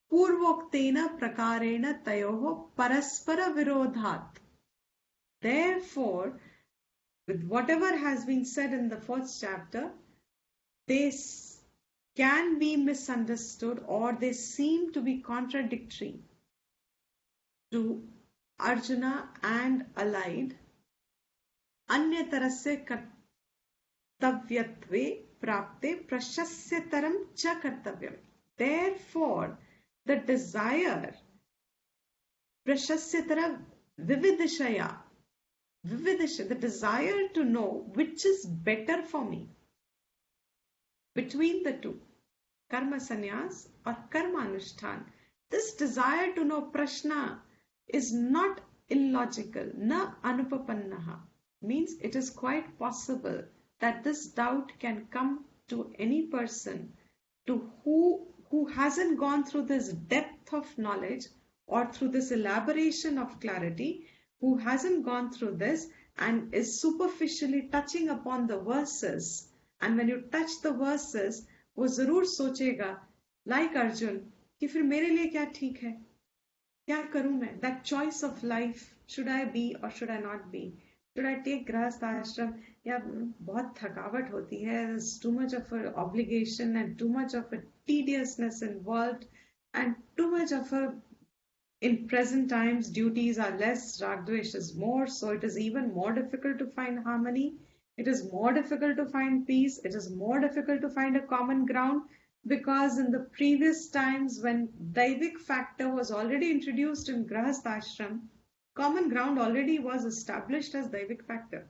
purvoktena prakarena tayoho paraspara virodhat. Therefore, with whatever has been said in the first chapter, they can be misunderstood or they seem to be contradictory to Arjuna and allied. Anyatarasya kartavyatve prapte prashasyataram cha kartavyam. Therefore, the desire, prashasyatara vividishaya, the desire to know which is better for me, between the two, karma sannyas or karma anushtan. This desire to know prashna is not illogical, na anupapannaha, means it is quite possible that this doubt can come to any person to who hasn't gone through this depth of knowledge or through this elaboration of clarity, who hasn't gone through this and is superficially touching upon the verses. And when you touch the verses, वो जरूर सोचेगा, like Arjun, कि फिर मेरे लिए क्या ठीक है, क्या करूं मैं? That choice of life, should I be or should I not be? Should I take grahastha ashram? या बहुत थकावट होती है, there's too much of an obligation and too much of a tediousness involved and too much of a, in present times, duties are less, ragdvesh is more, so it is even more difficult to find harmony. It is more difficult to find peace. It is more difficult to find a common ground, because in the previous times when Daivik factor was already introduced in Grahastha ashram, common ground already was established as Daivik factor.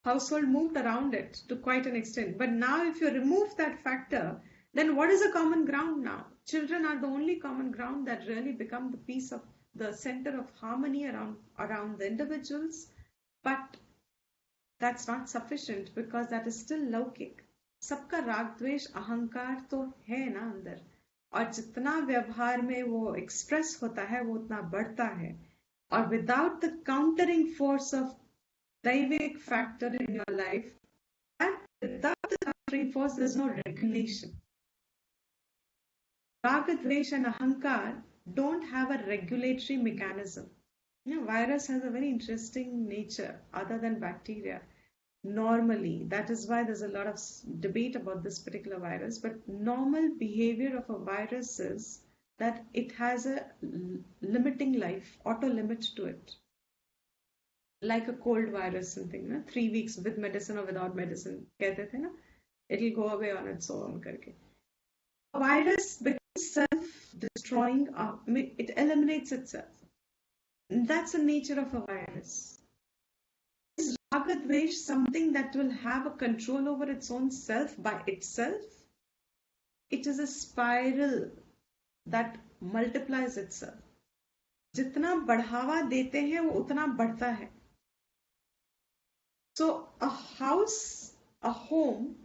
Household moved around it to quite an extent. But now if you remove that factor, then what is a common ground now? Children are the only common ground that really become the piece of the center of harmony around the individuals. But that's not sufficient because that is still लौकिक. सबका राग द्वेष अहंकार तो है ना अंदर, और जितना व्यवहार में वो एक्सप्रेस होता है वो उतना बढ़ता है. और without the countering force of Daivik factor in your life, and without the countering force, there's no regulation. Raga, Dvesh and Ahankar don't have a regulatory mechanism. Virus has a very interesting nature other than bacteria. Normally, that is why there's a lot of debate about this particular virus, but normal behavior of a virus is that it has a limiting life, auto limit to it. Like a cold virus, something, 3 weeks with medicine or without medicine, कहते थे ना, it'll go away on its own करके. A virus becomes self-destroying, it eliminates itself. That's the nature of a virus. Is Raga Dvesh something that will have a control over its own self by itself? It is a spiral that multiplies itself. जितना बढ़ावा देते हैं वो उतना बढ़ता है. So a house, a home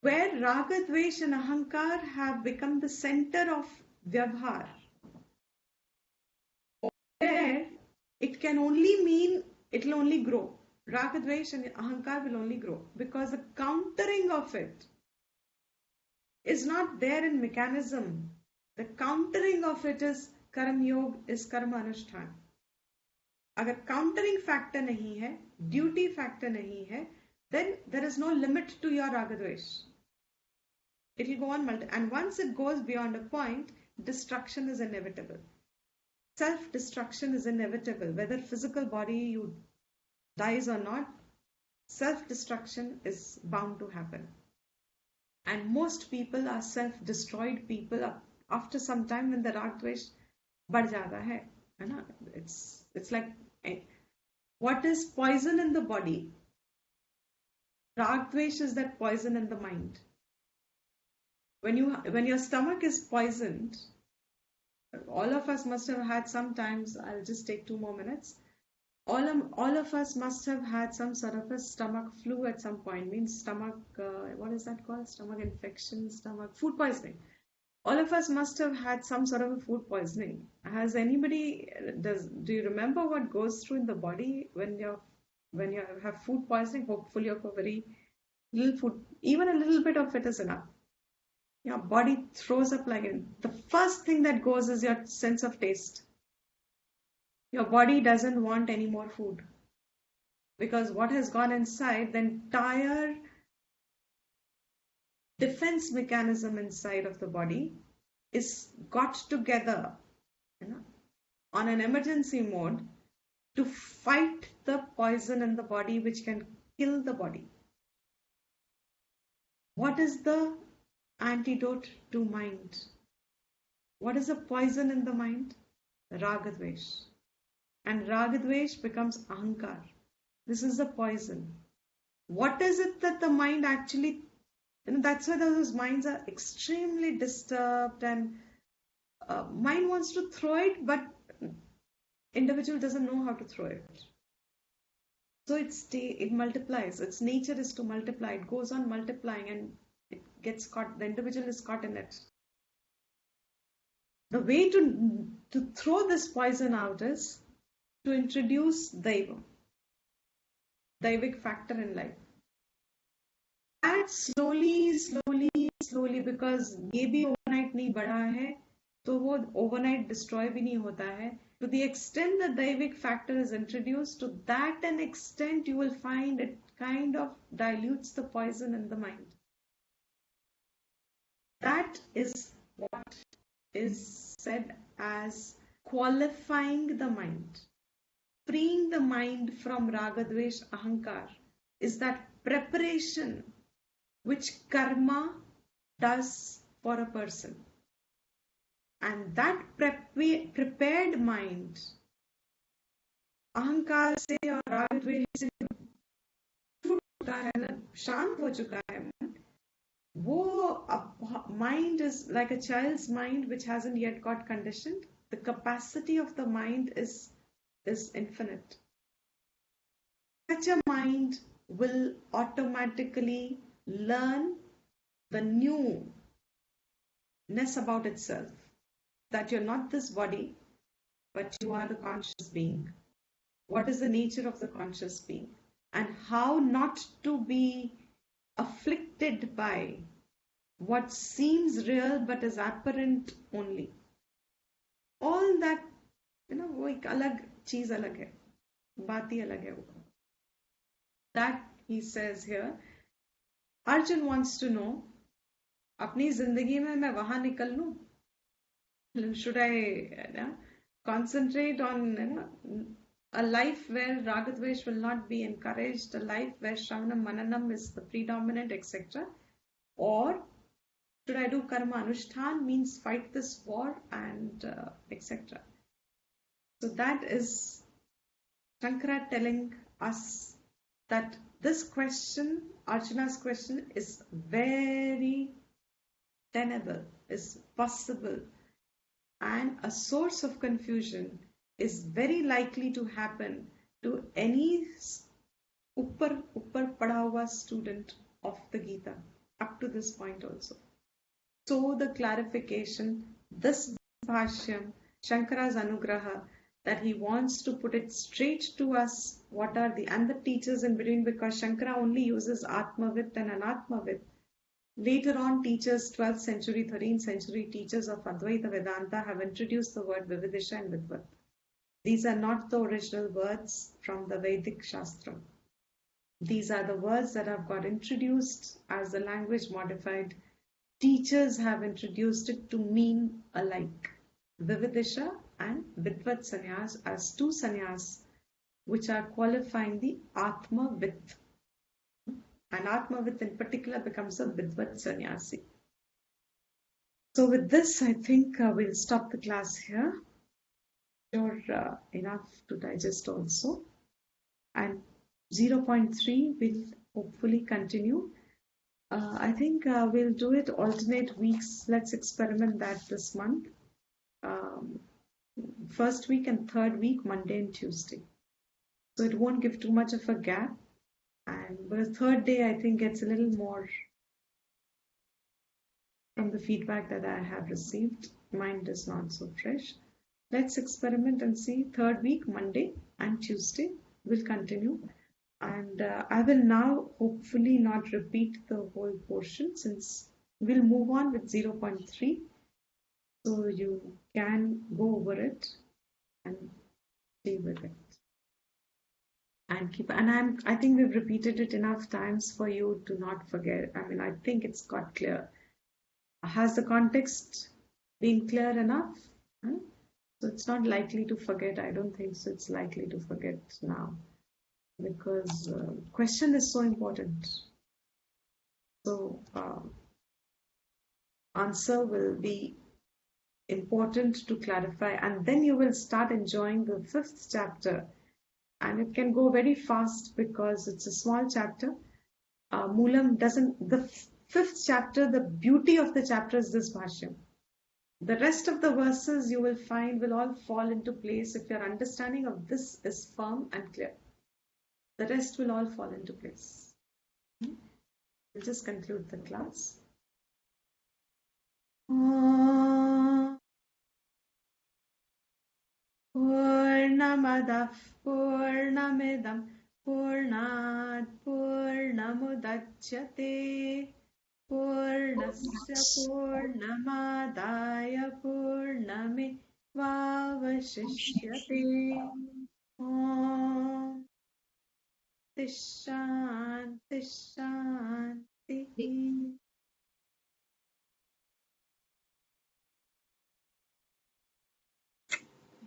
where Raga, Dvesh and Ahankar have become the center of Vyavhar, where it can only mean, it will only grow. Raga, Dvesh and Ahankar will only grow because the countering of it is not there in mechanism. The countering of it is Karma Yoga, is Karma Anushthan. अगर countering factor नहीं है, duty factor नहीं है, then there is no limit to your Raga Dvesh. It will go on and once it goes beyond a point, destruction is inevitable. Self-destruction is inevitable. Whether physical body you dies or not, self-destruction is bound to happen. And most people are self-destroyed people after some time when the Rag Dvesh बढ़ जाता है ना? It's like, what is poison in the body? Rag Dvesh is that poison in the mind. When your stomach is poisoned, all of us must have had sometimes, I'll just take 2 more minutes. All of us must have had some sort of a stomach flu at some point. Means stomach, what is that called? Stomach infection, food poisoning. All of us must have had some sort of a food poisoning. Has anybody, do you remember what goes through in the body when you have food poisoning? Hopefully you have very little food, even a little bit of it is enough. Your body throws up like it. The first thing that goes is your sense of taste. Your body doesn't want any more food because what has gone inside, the entire defense mechanism inside of the body is got together on an emergency mode to fight the poison in the body which can kill the body. What is the antidote to mind? What is the poison in the mind? Raga Dvesh. And Raga Dvesh becomes Ahankar. This is the poison. What is it that the mind actually, that's why those minds are extremely disturbed and mind wants to throw it, but individual doesn't know how to throw it. So it multiplies. Its nature is to multiply. It goes on multiplying and it gets caught. The individual is caught in it. The way to throw this poison out is to introduce Daivam, Daivik factor in life. And slowly, because ये भी overnight नहीं बढ़ा है, तो वो overnight destroy भी नहीं होता है. To the extent that Daivik factor is introduced, to that an extent you will find it kind of dilutes the poison in the mind. That is what is said as qualifying the mind. Freeing the mind from Raga, Dvesh, Ahankar is that preparation which karma does for a person. And that prepared mind, Ahankar se और Raga, Dvesh से छूट चुका है ना, शांत हो चुका है मन, वो mind is like a child's mind which hasn't yet got conditioned. The capacity of the mind is infinite. Such a mind will automatically learn the newness about itself, that you're not this body, but you are the conscious being. What is the nature of the conscious being? And how not to be afflicted by what seems real but is apparent only. All that, वो एक अलग चीज अलग है, बात ही अलग है वो. That he says here. Arjun wants to know, अपनी जिंदगी में मैं वहां निकल लूं? Should I concentrate on a life where Ragadvesh will not be encouraged, a life where Shravanam Mananam is the predominant, etc.? Or should I do karma anushtan, means fight this war and etc.? So that is Shankara telling us that this question, Arjuna's question, is very tenable, is possible, and a source of confusion is very likely to happen to any upper pada hua student of the Gita up to this point also. So the clarification, this Bhashyam, Shankara's Anugraha, that he wants to put it straight to us, what are and the teachers in between, because Shankara only uses Atmavit and Anatmavit. Later on, teachers, 12th century, 13th century teachers of Advaita Vedanta have introduced the word Vividisha and Vidvat. These are not the original words from the Vedic Shastra. These are the words that have got introduced as the language modified. Teachers have introduced it to mean alike. Vividisha and Vidvat Sannyas as two sannyas which are qualifying the Atmavit. And Atmavit in particular becomes a Vidvat Sannyasi. So with this, I think we'll stop the class here. You're enough to digest also. And 0.3 will hopefully continue. I think we'll do it alternate weeks. Let's experiment that this month. First week and third week, Monday and Tuesday. So it won't give too much of a gap. And the third day, I think, gets a little more from the feedback that I have received. Mind is not so fresh. Let's experiment and see. Third week, Monday and Tuesday will continue. And I will now hopefully not repeat the whole portion, since we'll move on with 0.3. So you can go over it and stay with it. And I think we've repeated it enough times for you to not forget. I mean, I think it's got clear. Has the context been clear enough? So it's not likely to forget. I don't think so. It's likely to forget now, because question is so important. So answer will be important to clarify, and then you will start enjoying the 5th chapter, and it can go very fast because it's a small chapter. Moolam doesn't, the 5th chapter, the beauty of the chapter is this Bhashyam. The rest of the verses you will find will all fall into place if your understanding of this is firm and clear. The rest will all fall into place. We'll just conclude the class. Purnamadah Purnamidam Purnat Purnamudachyate Purnasya Purnamadaya Purnamevavashishyate. Om Shanti Shanti.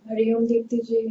Hariom Deepti ji.